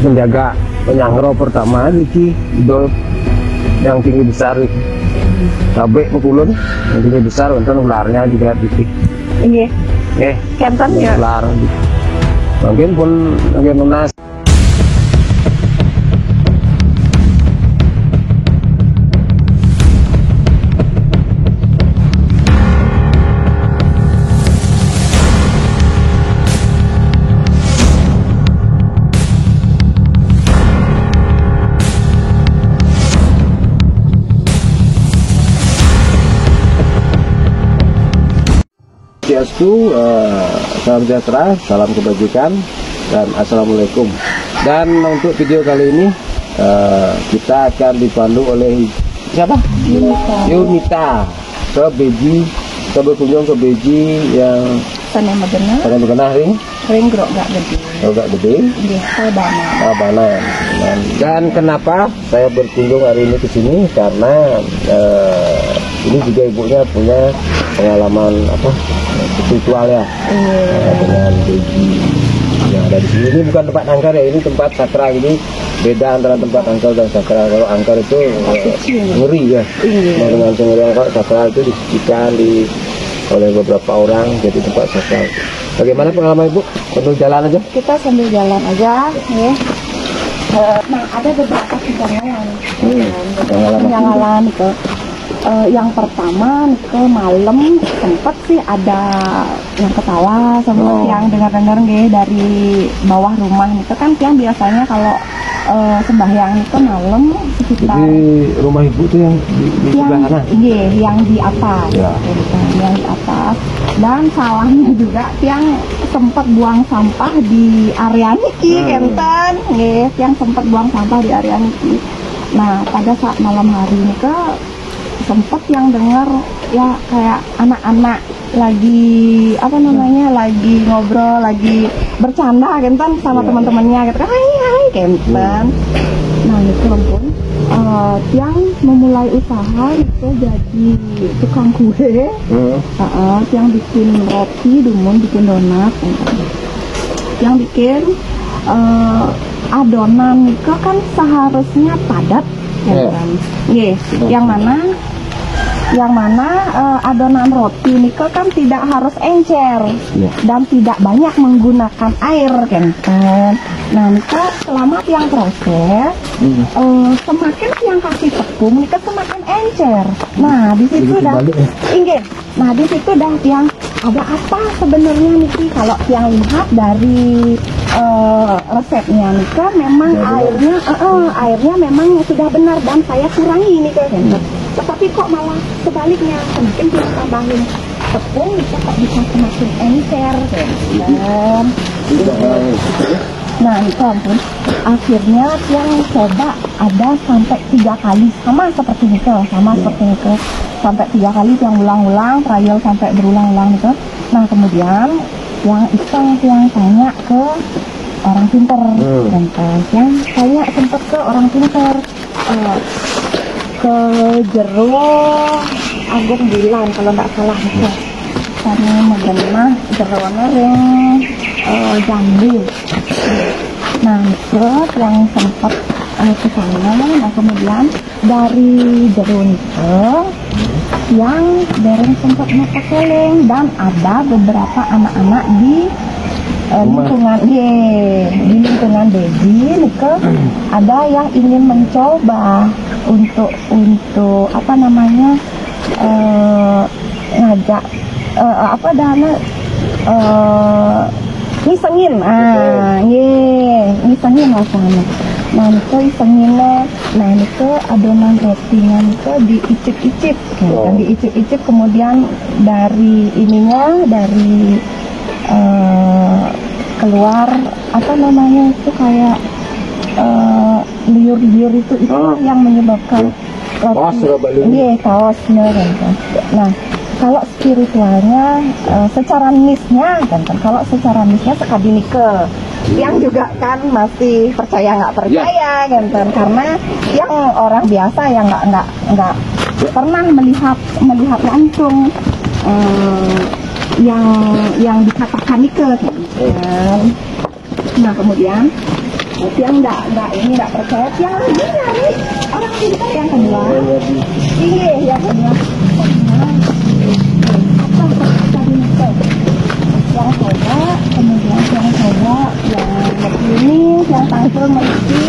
menjaga penyangro pertama iki idol yang tinggi besar cabai pekulun yang tinggi besar untuk ularnya juga titik iya kenten ya ular mungkin pun mungkin lunas. Swastiastu, salam sejahtera, salam kebajikan, dan assalamualaikum. Dan untuk video kali ini kita akan dipandu oleh siapa? Yunita ke Beji, ke berkunjung ke Beji yang Tanah Megenah ring grok gak gede Sabana. Dan kenapa saya berkunjung hari ini ke sini karena ini juga ibunya punya pengalaman spiritual ya dengan Beji yang ada di sini. Ini bukan tempat angker ya, ini tempat sakral. Ini beda antara tempat angker dan sakral. Kalau angker itu ngeri ya, dengan ngeri angker, sakral itu disucikan oleh beberapa orang jadi tempat sakral. Bagaimana pengalaman Ibu? Sambil jalan aja? Kita sambil jalan aja ya. Nah ada beberapa kejanggalan itu. Yang pertama ke malam sempat sih ada yang ketawa sama yang dengar-dengar dari bawah rumah itu kan yang biasanya kalau sembahyang itu malam sekitar. Jadi rumah Ibu tuh yang di sebelah sana? Iya, yang di atas. Ya. Yang di atas. Dan salahnya juga yang sempat buang sampah di area niki kenten, yang sempat buang sampah di area niki. Nah pada saat malam hari ini sempat yang dengar ya kayak anak-anak lagi lagi ngobrol, lagi bercanda kenten sama teman-temannya gitu kan, hai kenten. Nah itu pun yang memulai usaha itu jadi tukang kue, yang bikin roti, bikin donat, yang bikin adonan itu kan seharusnya padat, yang mana adonan roti ini kan tidak harus encer dan tidak banyak menggunakan air kan. Nah Nika selama yang proses semakin yang kasih tepung Nika semakin encer. Nah di situ di situ dah yang ada apa sebenarnya Niki kalau yang lihat dari resepnya Nika memang airnya memang sudah benar dan saya kurangi Nika kan. Tetapi kok malah sebaliknya semakin kita tambahin tepung Nika kok bisa semakin encer kan. Nah itu ampun, akhirnya yang coba ada sampai 3 kali sama seperti Nika, sampai 3 kali yang ulang-ulang, trial sampai berulang-ulang itu. Nah kemudian yang iseng yang tanya ke orang pinter, yang tanya sempat ke orang pinter, ke Jero Agung Bilan kalau nggak salah itu. Karena Megenah Jeroner yang Jambi. Nah terus yang sempat ke sana, nah kemudian dari Jero itu yang dereng sempat masak keleng dan ada beberapa anak-anak di lingkungan Beji Nika ada yang ingin mencoba untuk ngajak ngisengin rasanya. Nah Nika isenginnya, Nika adonan rotinya Nika diicip-icip kan, diicip-icip kemudian dari keluar itu kayak liur-liur itu yang menyebabkan kaosnya kan. Nah kalau spiritualnya secara nisnya kan, kalau secara nisnya sekali Nika yang juga kan masih percaya nggak percaya kan, karena yang orang biasa yang nggak pernah melihat langsung yang dikatakan Nika kan. Nah kemudian Tiang enggak percaya. Tiang lagi nyari orang pintar yang kedua. Iya, yang kedua. Apa tadi itu? Yang coba, kemudian yang coba, yang ini, yang tangsel meriki,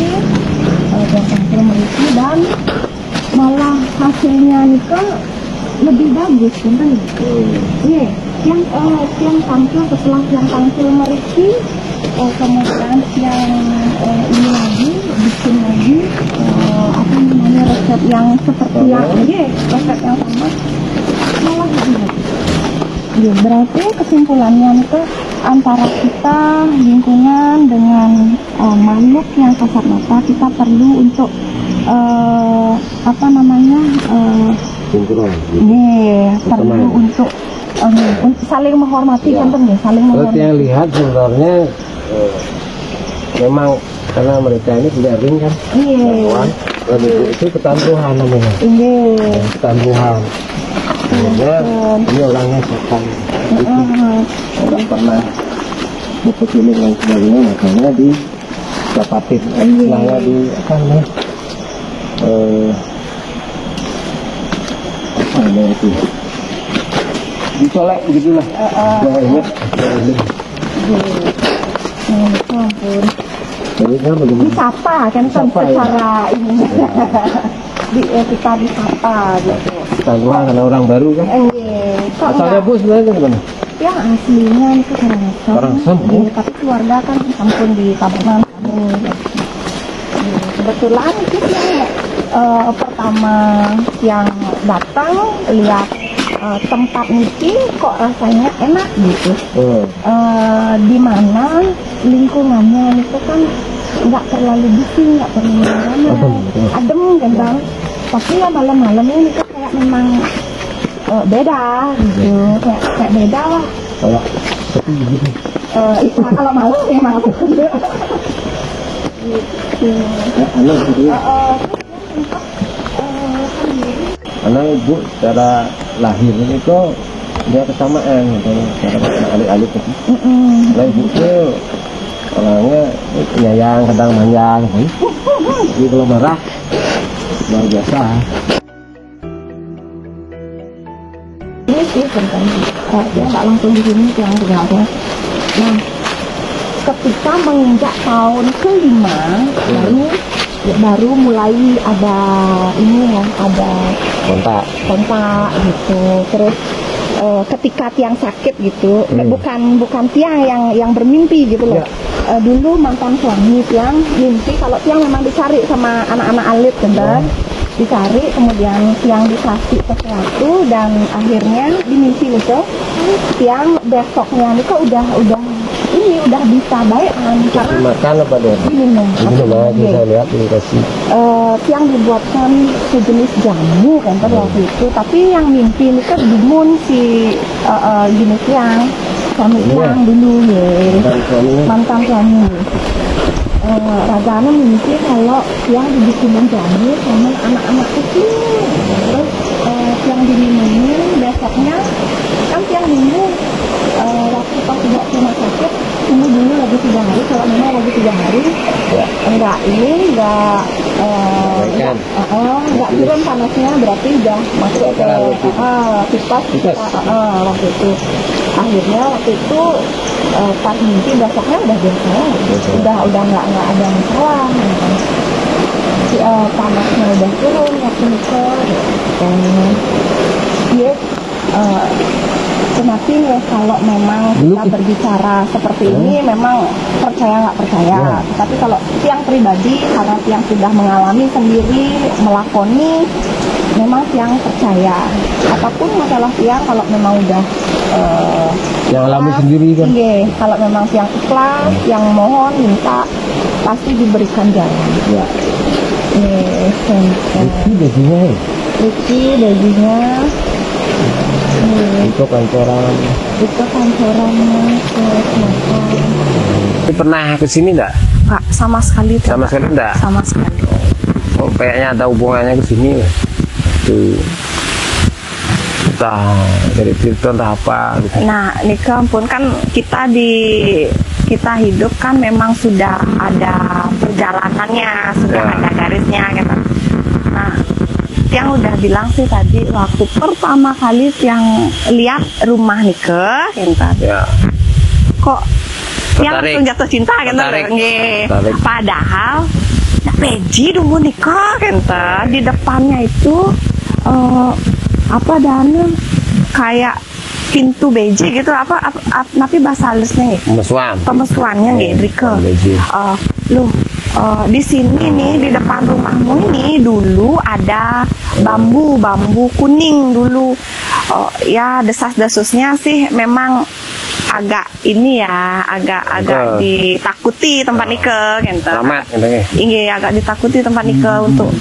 dan malah hasilnya nikah lebih bagus, kan? Iya, yang tangsel setelah yang tangsel meriki, kemudian yang ini lagi bikin lagi apa namanya resep yang seperti yang resep yang sama malah lebih bagus. Ya, berarti kesimpulannya itu antara kita lingkungan dengan makhluk yang kasat mata, kita perlu untuk apa namanya perlu untuk saling menghormati, kan ya, saling menghormati. Yang lihat sebenarnya memang karena mereka ini punya ring kan, itu ketanduhan namanya. Ketanduhan. Ini orangnya sopan, orang pernah buku cilik dan sebagainya, makanya didapatin, makanya di apa namanya, apa namanya itu, dicolek begitulah, jangan ingat, ampun. Jadi kan bagaimana? Disapa kan secara ini, kita disapa gitu. Tanduhan karena orang baru kan? Asalnya Bu sebenarnya gimana? Yang aslinya itu Karangsem. Tapi keluarga kan sampun di Tabanan. Kebetulan itu yang pertama yang datang lihat tempat niki kok rasanya enak gitu. Di mana lingkungannya itu kan nggak terlalu bising, nggak terlalu adem kan bang. Tapi ya malam-malamnya ini kayak memang beda gitu, kayak beda lah. Kayak sepi gitu. Kalau malam memang gitu. Karena ibu secara lahir ini kok dia kesamaan cara alih-alih itu. Nah ibu tuh orangnya penyayang, kadang manjang, jadi kalau marah luar biasa. Ini sih tentang dia nggak langsung di sini yang sebenarnya. Nah, ketika menginjak tahun ke-5 baru mulai ada ini ya, ada kontak gitu. Terus ketika tiang sakit gitu, bukan tiang yang bermimpi gitu loh. Dulu mantan suami tiang mimpi kalau tiang memang dicari sama anak-anak alit kan, dicari, kemudian tiang dikasih sesuatu dan akhirnya di mimpi itu tiang besoknya itu udah bisa bayan karena makan apa deh? Minum. Saya lihat dikasih. Tiang dibuatkan sejenis jamu kan waktu itu, tapi yang mimpi ini kan bingung si jenis tiang suami tiang dulu ya, mantan suami. Ragana mimpi kalau tiang dibikinin jamu sama anak-anak kecil, terus tiang diminumin, besoknya kan tiang bingung waktu pas tidak rumah sakit tunggu dulu lagi 3 hari, kalau memang lagi 3 hari enggak turun panasnya, berarti udah masuk ke pipas waktu itu. Akhirnya waktu itu pas mimpi besoknya udah biasa, udah nggak ada masalah, panasnya udah turun waktu itu. Dia semakin ya kalau memang kita berbicara seperti ini memang percaya nggak percaya, tapi kalau tiang pribadi karena tiang sudah mengalami sendiri, melakoni, memang tiang percaya. Apapun masalah tiang kalau memang udah yang alami sendiri kan. Iya, kalau memang tiang ikhlas, yang mohon minta pasti diberikan jalan. Ya. Riki bajunya. Itu kantoran. Pernah kesini enggak? Enggak, sama sekali. Sama sekali enggak? Sama sekali. Oh, kayaknya ada hubungannya ke sini. Tuh. Entah dari cerita entah apa gitu. Nah, ini ampun kan kita hidup kan memang sudah ada jalanannya sudah Ya. ada garisnya gitu. Nah, Tiang udah bilang sih tadi waktu pertama kali Tiang lihat rumah Nike, gitu. Ya. Kok Tiang Tertarik. langsung jatuh cinta gitu Tertarik. loh. Nggih. Tertarik. Padahal beji dulu Nike, gitu. Di depannya itu apa dana kayak pintu beji gitu tapi bahasa halusnya nggih. Mesuan. Pemesuannya nggih Rike. Beji. Di sini nih di depan rumahmu ini dulu ada bambu kuning dulu. Ya desas-desusnya sih memang agak ini ya, agak ditakuti tempat Nike gitu. Selamat gitu nggih. Iya, agak ditakuti tempat Nike untuk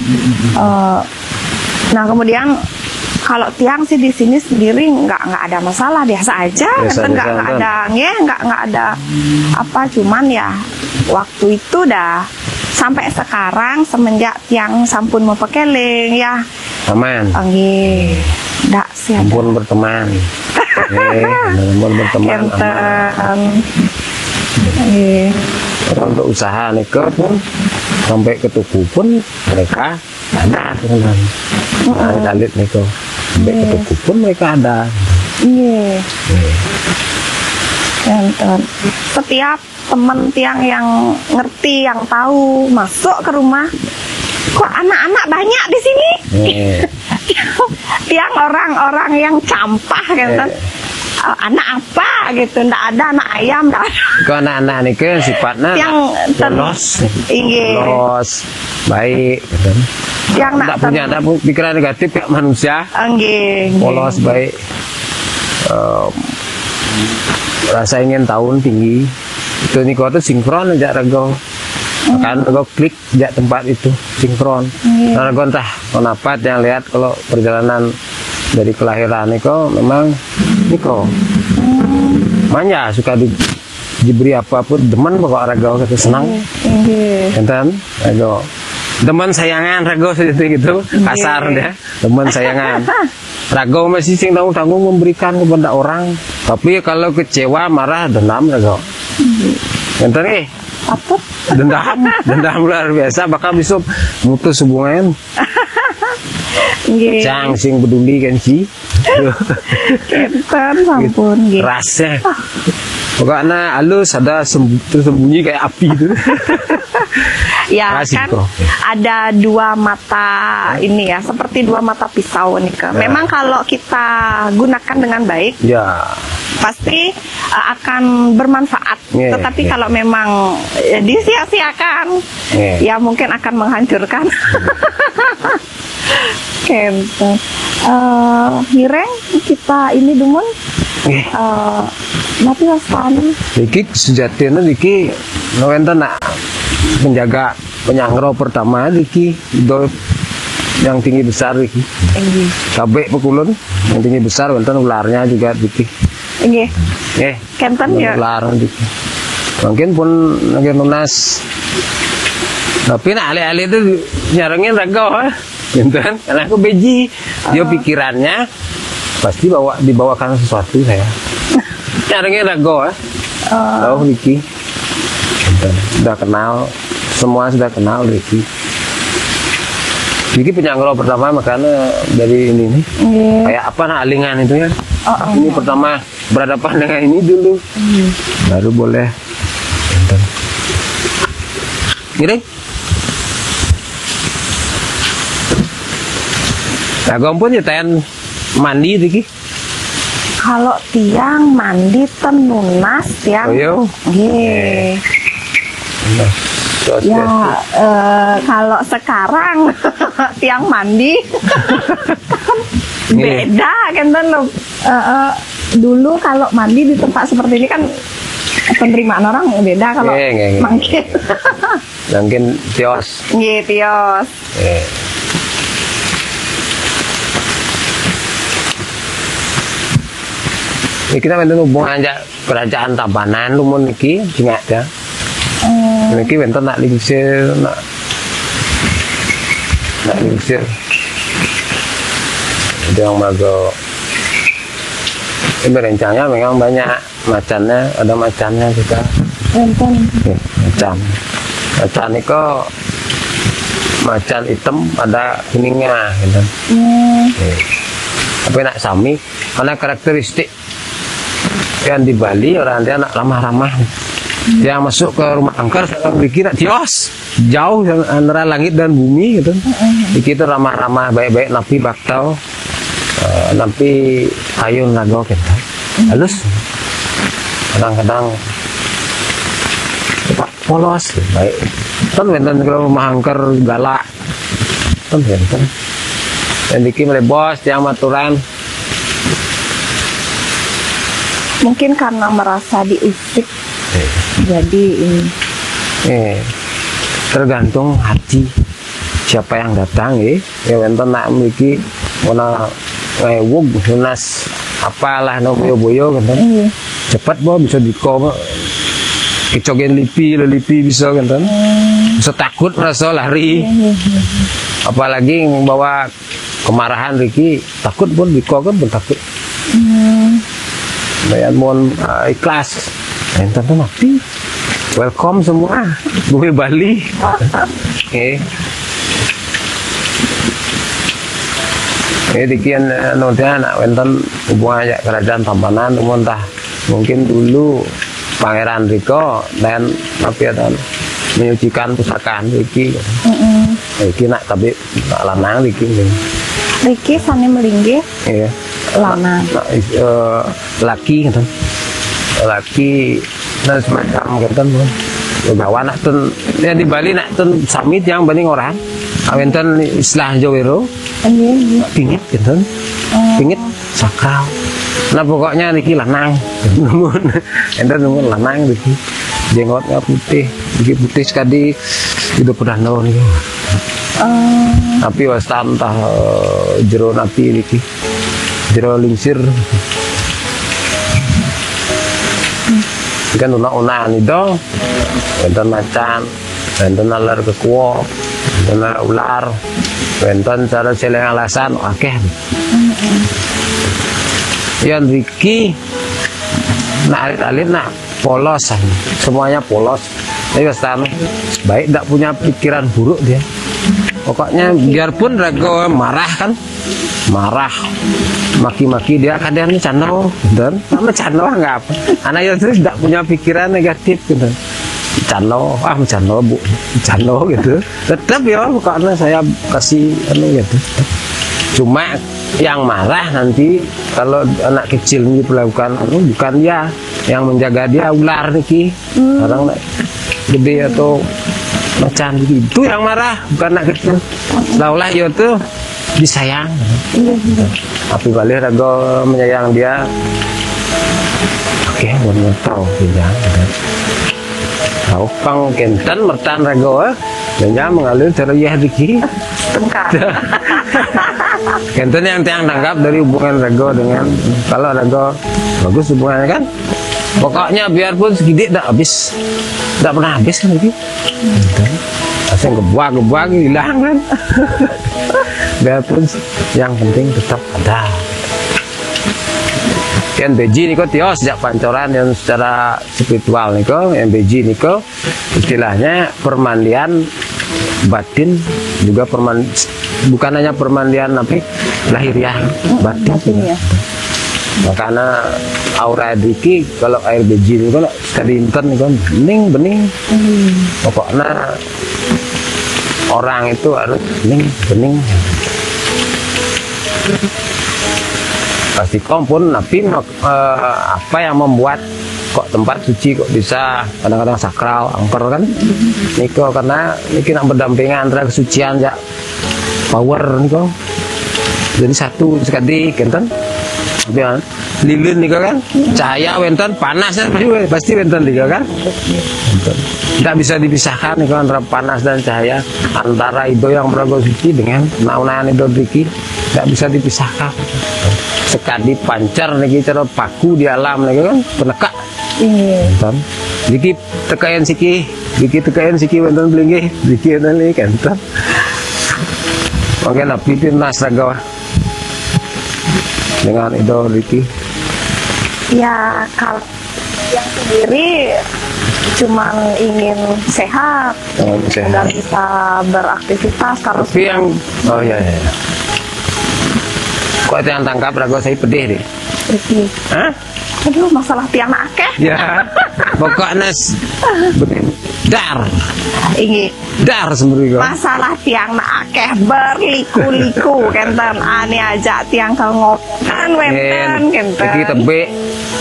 nah kemudian kalau Tiang sih di sini sendiri nggak ada masalah, biasa aja, Biasa, nggak ada nggak ada apa, cuman ya waktu itu dah sampai sekarang semenjak Tiang sampun mau pekeling ya, Aman. nggih, ndak sih ada. Ampun berteman. Ampun berteman. Aman. Enten, nggih. Untuk usaha Nike pun sampai ke tuku pun mereka ada teman. Nah, lihat Nike sampai ke tuku pun mereka ada. Iya. Enten. Setiap teman Tiang yang ngerti, yang tahu masuk ke rumah, kok anak-anak banyak di sini? Tiang orang-orang yang campah gitu. Anak apa gitu, ndak ada anak ayam, ndak ada. Kau anak-anak Nike sifatnya Yang polos, Inggih. polos, baik, gitu. Yang nak Tidak punya ada pikiran negatif kayak manusia, nggih. polos, baik, rasa ingin tahu tinggi. Itu Niko itu sinkron aja rego. Kan rego klik aja tempat itu sinkron. Nah, rego entah kenapa yang lihat kalau perjalanan dari kelahiran Niko memang Niko manja, suka diberi apapun, demen pokok rego kata senang. Nggih. Enten rego demen sayangan rego seperti gitu, kasar dia, demen sayangan. Rago masih sing tanggung-tanggung memberikan kepada orang, tapi kalau kecewa marah dendam rago. Enten Apa? dendam luar biasa, bakal bisa mutus hubungan. Nggih. Cang sing peduli kan sih. Enten sampun nggih. Rasa. Pokoknya halus, ada tersembunyi kayak api itu. Ya Asik, kan bro. ada dua mata ini ya, seperti dua mata pisau nih ke. Memang kalau kita gunakan dengan baik Ya, pasti akan bermanfaat. Yeah, Tetapi yeah. kalau memang disia-siakan, Yeah. ya mungkin akan menghancurkan. Kenten. Hireng kita ini dumun. Tapi waspan. iki sejatinya iki wonten nak menjaga penyangro pertama iki do yang tinggi besar iki. Kabeh pekulun yang tinggi besar wonten ularnya juga iki. Nggih. Nggih. Kenten ya. Ular iki. Mungkin pun lagi nunas. Tapi nak alih-alih itu nyarengin rago, gitu kan? Karena aku beji, dia pikirannya pasti dibawakan sesuatu saya. Nyarengin rago, tahu Ricky, sudah kenal, semua sudah kenal Ricky. Ricky penyangkro pertama makanya dari ini nih, kayak apa nah alingan itu ya. Ini pertama berhadapan dengan ini dulu, baru boleh. Gini. Agam pun nyetain mandi Riki. Kalau Tiang mandi tenunas Tiang. Oh, iya? Nggih. Ya kalau sekarang Tiang mandi kan beda kan loh. Dulu kalau mandi di tempat seperti ini kan penerimaan orang beda kalau mangkit. Mungkin tios. Nggih, tios. Ya, kita wonten hubungan aja kerajaan Tabanan lumun iki ingat ya. Niki wonten nak lingsir nak lingsir. Ada yang mago. Ini rencanya memang banyak macannya, ada macannya juga. Enten. Macan. Macan niko macan hitam ada kuningnya gitu. Tapi nak sami karena karakteristik yang di Bali orang dia nak ramah-ramah. Yang masuk ke rumah angker sekarang dikira tios jauh antara langit dan bumi gitu. Dikira ramah-ramah baik-baik napi baktau napi ayun nago gitu. Halus. Kadang-kadang polos baik. Kan wenten kalau rumah angker galak. Kan wenten. Dan dikira oleh bos yang maturan. Mungkin karena merasa diusik, jadi ini. Tergantung hati siapa yang datang ya wenten nak memiliki mana ngewug hunas apalah no boyo-boyo kan cepat boh bisa diko kecogen lipi bisa kan bisa takut merasa lari apalagi bawa kemarahan Riki takut pun diko kan pun takut bayan mohon ikhlas enten tuh mati welcome semua bumi Bali dikian nonton anak wenten hubungan aja kerajaan Tampanan entah mungkin dulu Pangeran Riko dan tapi ada menyucikan pusakaan Riki Riki nak tapi nak lanang Riki sani melinggi lanang laki gitu laki dan semacam gitu bawa nak ten ya di Bali nak ten samit yang banding orang awenten istilah Jawero pingit gitu pingit sakral nah pokoknya Riki lanang namun enten namun lanang Riki jenggotnya putih Riki putih sekali itu pernah nol nih tapi wastan tah jero napi Riki jero lingsir kan una-unaan itu enten macan enten alar kekuo enten ular enten cara seleng alasan akeh yang Riki nak alit-alit nak polos semuanya polos tapi wastan baik tidak punya pikiran buruk dia pokoknya biarpun rago marah kan marah maki-maki dia kadang cano dan sama cano nggak apa anak itu tidak punya pikiran negatif gitu cano bu cano gitu tetap ya karena saya kasih gitu cuma yang marah nanti kalau anak kecil ini melakukan bukan dia yang menjaga dia ular nih orang gede atau macan itu yang marah bukan anak kecil laulah ya tuh disayang tapi balik rago menyayang dia oke mau tahu tidak tahu pang kenten mertan rago dan mengalir teruyah Riki kenten yang tangkap dari hubungan rago dengan kalau rago bagus hubungannya kan pokoknya biarpun sedikit tidak habis tidak pernah habis kan Riki asing gebak hilang kan biarpun yang penting tetap ada MBG niko tios sejak pancoran yang secara spiritual niko MBG niko istilahnya permandian batin juga bukan hanya permandian tapi lahiriah batin ya. Makanya aura Riki kalau air beji niko kadinten niko bening pokoknya orang itu harus bening pasti kompon tapi apa yang membuat kok tempat suci kok bisa kadang-kadang sakral angker kan niko karena niki nak berdampingan antara kesucian ya power niko jadi satu sekali kenten lilin niko kan cahaya wenten panas pasti wenten niko kan tidak bisa dipisahkan niko antara panas dan cahaya antara itu yang berago suci dengan naunaan itu Riki tidak bisa dipisahkan sekali pancar niki cara paku di alam niki kan penekak kan Riki tekayan siki wenten belingi Riki nali kan mungkin napi nas raga dengan itu Riki ya kalau yang sendiri Cuma ingin sehat dan bisa beraktivitas. Kalau tapi yang ya. Kok yang tangkap ragu saya pedih deh. Riki. Hah? Aduh, masalah tiang akeh. Ya, pokoknya dar semburi masalah tiang akeh berliku-liku kenten ani aja tiang kelngokan wenten kenten iki tebe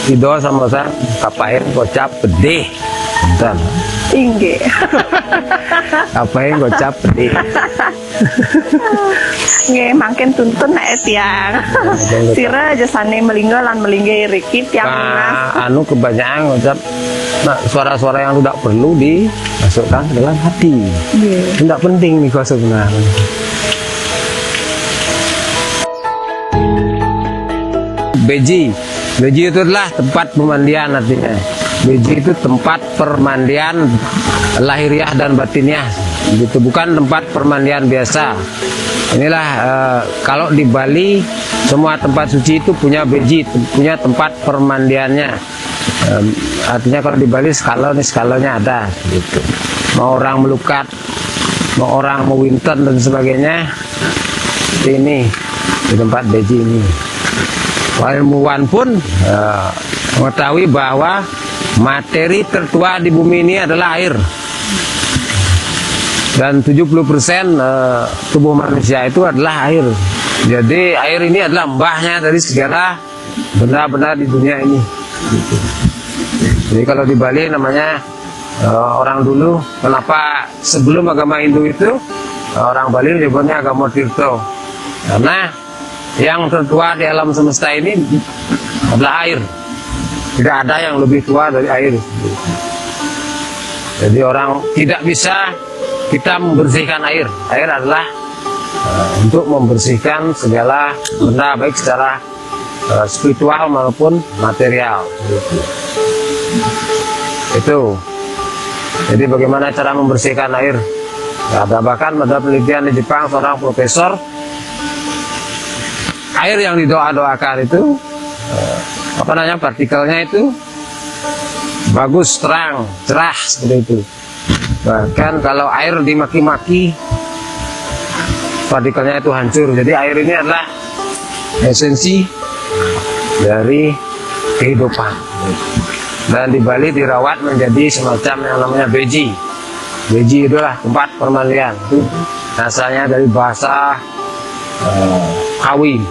ido sama sa kapain gocap pedih kenten inggih kapain gocap pedih nggih mangken tuntun nek tiang sira jasane melinggo lan melingge Riki tiang anu kebanyakan gocap suara-suara yang tidak perlu dimasukkan ke dalam hati. Tidak penting nih kok sebenarnya. Beji itu adalah tempat pemandian artinya. Beji itu tempat permandian lahiriah dan batiniah. Itu bukan tempat permandian biasa. Inilah kalau di Bali semua tempat suci itu punya beji, punya tempat permandiannya. Artinya kalau di Bali skalonya ada gitu. Mau orang melukat, mau orang mau winter dan sebagainya, ini di tempat beji ini. Ilmuwan pun mengetahui bahwa materi tertua di bumi ini adalah air, dan 70% tubuh manusia itu adalah air. Jadi air ini adalah mbahnya dari segala benda-benda di dunia ini gitu. Jadi kalau di Bali namanya orang dulu, kenapa sebelum agama Hindu itu orang Bali menyebutnya agama Tirto, karena yang tertua di alam semesta ini adalah air. Tidak ada yang lebih tua dari air. Jadi orang tidak bisa kita membersihkan air. Air adalah untuk membersihkan segala benda baik secara spiritual maupun material. Itu. Jadi bagaimana cara membersihkan air? Ada bahkan ada penelitian di Jepang, seorang profesor, air yang didoa-doakan itu partikelnya itu bagus, terang, cerah seperti itu. Bahkan kalau air dimaki-maki, partikelnya itu hancur. Jadi air ini adalah esensi dari kehidupan. Dan di Bali dirawat menjadi semacam yang namanya beji. Beji itulah tempat permandian. Asalnya dari bahasa Kawi.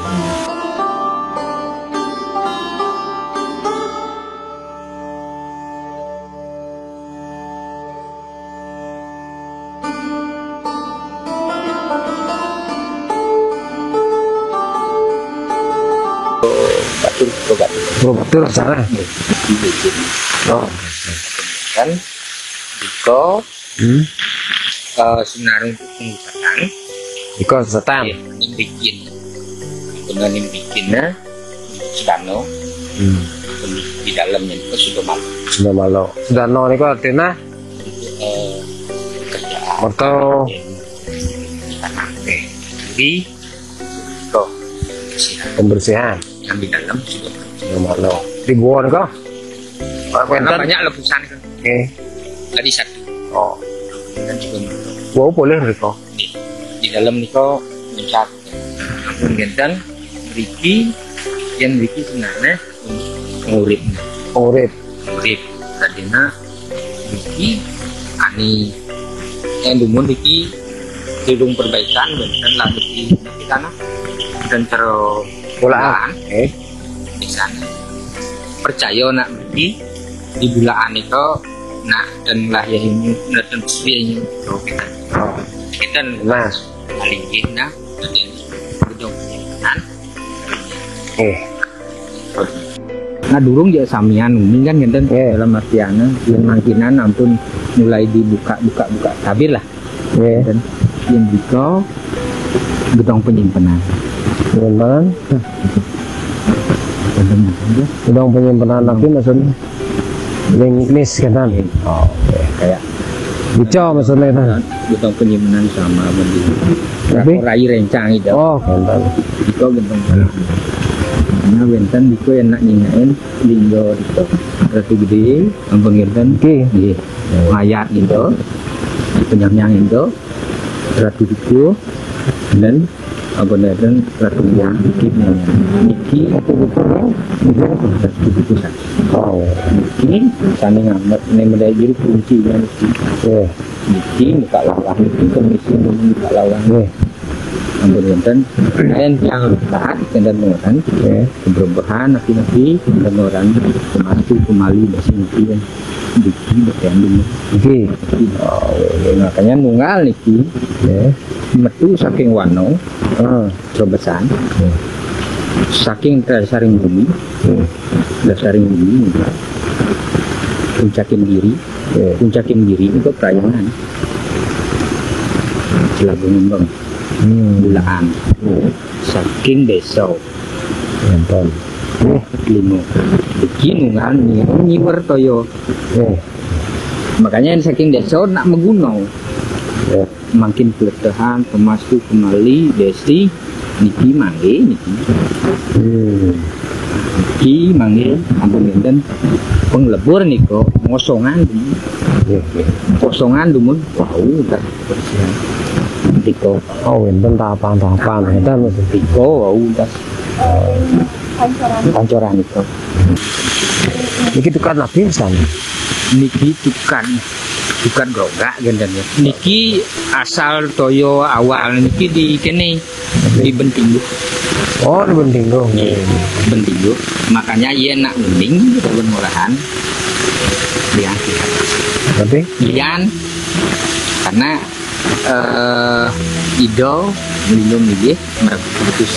Betul sana. Kan Iko Senarung Pengusatan Iko setan bikin dengan bikinnya Sudano di dalamnya itu sudah malu itu artinya kerjaan atau jadi pembersihan yang di dalam sudah malu di gua kok banyak lebusan kan. Tadi satu. Oh. Dan juga malu. Gua boleh Riko. Di dalam Niko mencat. Kemudian Riki yang Riki sebenarnya pengurip. Tadinya Riki ani yang dumun Riki gedung perbaikan dan lalu di sana dan terus bolaan. Di sana percaya nak Riki di bulaan itu nak dan lahirnya dan srinya kita Mas paling gina dan gedung penyimpanan nah durung ya samian ini kan ngenten dalam artiana yang mangkinan ampun mulai dibuka tabir lah dan yang buka gedung penyimpanan gedung penyimpanan tapi maksudnya nis kan kayak bico maksudnya kan gedung penyimpanan sama begitu rai rencang itu kan itu gedung Karena wenten diko enak nyinain linggo diko ratu gede, ampun wenten. Nggih. Mayat gitu. Penyam-nyang itu ratu diko dan ampun wenten ratu yang niki ratu diko. Oh, niki sami ngamet nembe juru kunci kan niki. Niki muka lawang niki komisi muka lawang. Ampun wonten lain yang taat dan orang keberbahan nabi-nabi dan orang kematu kemali basi niki kan diki bertanding niki. Makanya nunggal niki metu saking wano cobesan saking dasaring bumi puncakin diri itu perayangan Jelabu ngembang bulaan saking besok nonton limo begini kan nyiwer toyo makanya saking besok nak menggunung makin peletahan pemasu kembali desi niki mangge niki mangge ampun dan penglebur niko ngosongan dumun wow tak bersihan Tiko, oh, enten tahapan-tahapan, enten Tiko, udah pancoran itu. Niki tukar lapisan. Niki tukar grogak gendanya. Niki asal toyo awal niki di kene di Bentinggo. Oh, di Bentinggo. Bentinggo. Makanya ia nak mending kebun murahan. Lian. Tapi? Lian karena Ido minum ini mereka putus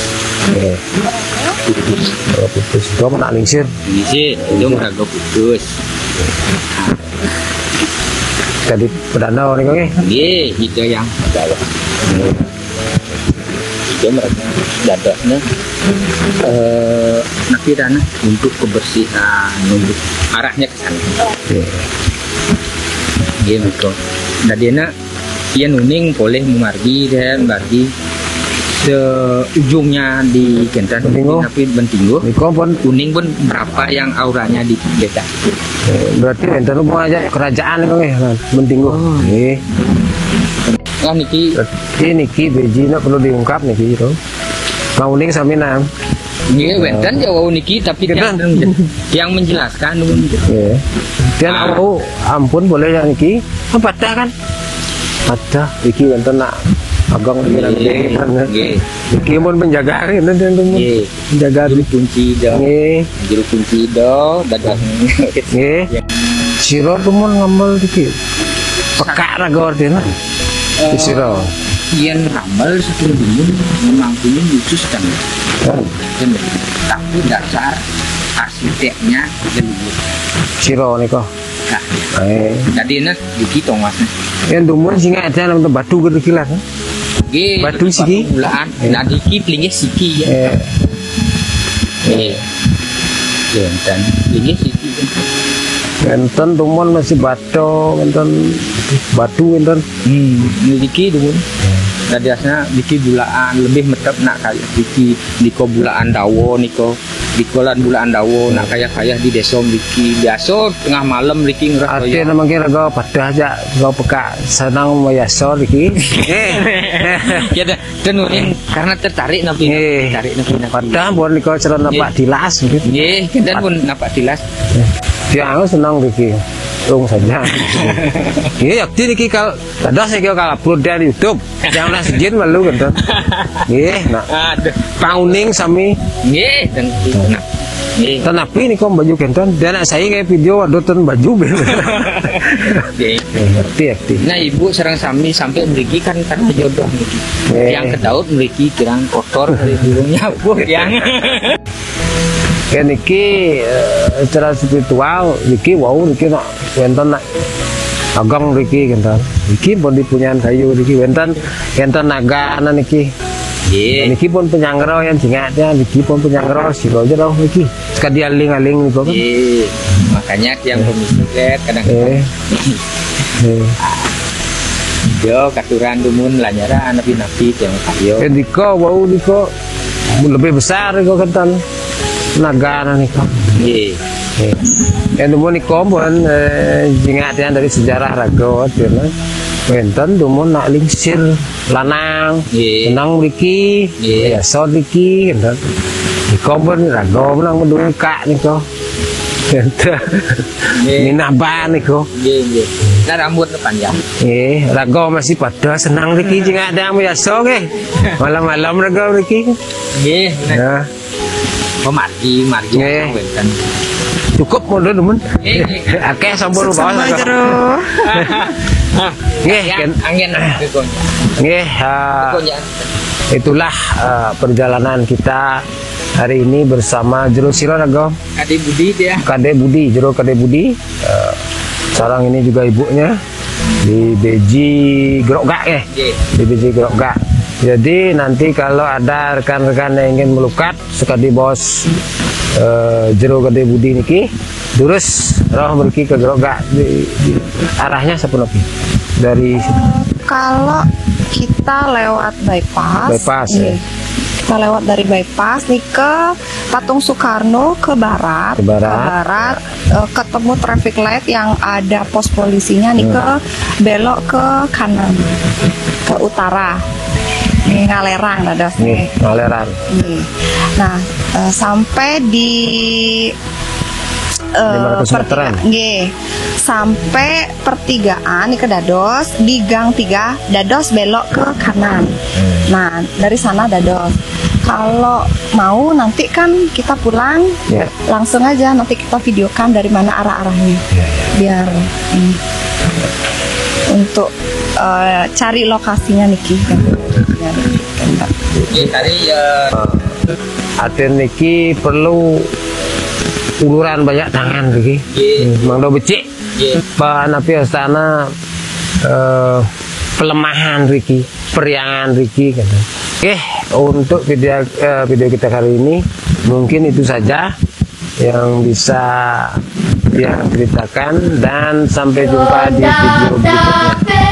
itu mana lingsir itu mereka putus jadi perdana orang ini itu yang bawah itu mereka dadanya nanti dana untuk kebersihan untuk arahnya ke sana gitu dadena ia nuning boleh memargi dan bagi seujungnya di Kentan tapi Bentinggo kuning pun berapa yang auranya di beda berarti enten lu mau aja kerajaan itu Bentinggo kan niki bejina perlu diungkap niki itu kuning sami nang iya wenten jauh niki tapi yang menjelaskan dan ampun boleh yang niki apa kan ada iki wonten nak agong iki mun penjaga enten penjaga kunci do dagang nggih sira tumun ngamel iki pekak ra gordena sira yen ngamel sepuluh dulu memang ini khusus kan tapi dasar arsiteknya leluhur sira nika jadi enak dikit mas yang tumun singa ada nama batu gede kilat batu siki bulaan nah dikit lingnya siki ya dan lingnya siki enten tumun masih batu enten dikit tumun dadiasnya dikit bulaan lebih metep nak kayak dikit diko bulaan dawo niko dikolan bulaan dawo nak kayak di desa mriki biasa tengah malam mriki ngerasa ya ate mangke rego padah aja rego peka senang mayasor iki ya dan karena tertarik nabi padah pun niko celana Pak Dilas nggih dan pun napak Dilas dia senang iki tung saja iya yakti niki kal ada saya kira kalau upload dari YouTube yang lah sejin malu kan nggih nak pauning sami nggih dan nah tapi ini kok baju kenton dan saya kayak video wadutan baju ngerti nah ibu serang sami sampai mriki kan karena jodoh mriki yang ke Daud mriki kirang kotor dari burungnya bu yang niki secara spiritual niki wow niki nak wonten nak agong niki kenton niki pun dipunyaan kayu niki wonten naga ana niki niki pun penyanggero yang jingatnya niki pun penyanggero sira aja roh niki sekali aling-aling niku kan makanya yang pemikiran kadang-kadang yo katuran dumun lanyara nabi-nabi yang kayo niko wow niko lebih besar niko kenton naga nih kok. Yang dulu nih kompon jingatnya dari sejarah ragot, karena wenten dulu nak lingsir lanang, lanang liki, ya so liki, kan? Di kompon ragot menang mendungkak nih kok. Minaban nih kok. Nah rambutnya panjang. Rago masih pada senang liki jingat ada ya so ke. Malam-malam rago liki. Nah. Margi wenten. Cukup mundur teman. Akeh sampun bawa. Angin itulah perjalanan kita hari ini bersama Jero Siro Rago. Kade Budi, Jero Kade Budi. Sekarang ini juga ibunya di Beji Gerogak ya. Di Beji Gerogak. Jadi nanti kalau ada rekan-rekan yang ingin melukat sekali bos Jero Kade Budi niki terus roh pergi ke Gerogak di arahnya sepenuhnya dari kalau kita lewat bypass ya. Kita lewat dari bypass nih ke Patung Soekarno ke barat, ketemu traffic light yang ada pos polisinya nih ke belok ke kanan ke utara. Ngalerang ada Ngalerang. Nah, sampai di 500 meteran. Sampai pertigaan ke Dados, di gang 3 Dados belok ke kanan. Nah, dari sana Dados. Kalau mau nanti kan kita pulang, langsung aja nanti kita videokan dari mana arah-arahnya. Biar untuk cari lokasinya niki. Aten niki perlu uluran banyak tangan lagi. Mang do becik. Napi astana pelemahan Riki, periangan Riki kata. Untuk video kita kali ini mungkin itu saja yang bisa dia ceritakan dan sampai jumpa di video berikutnya.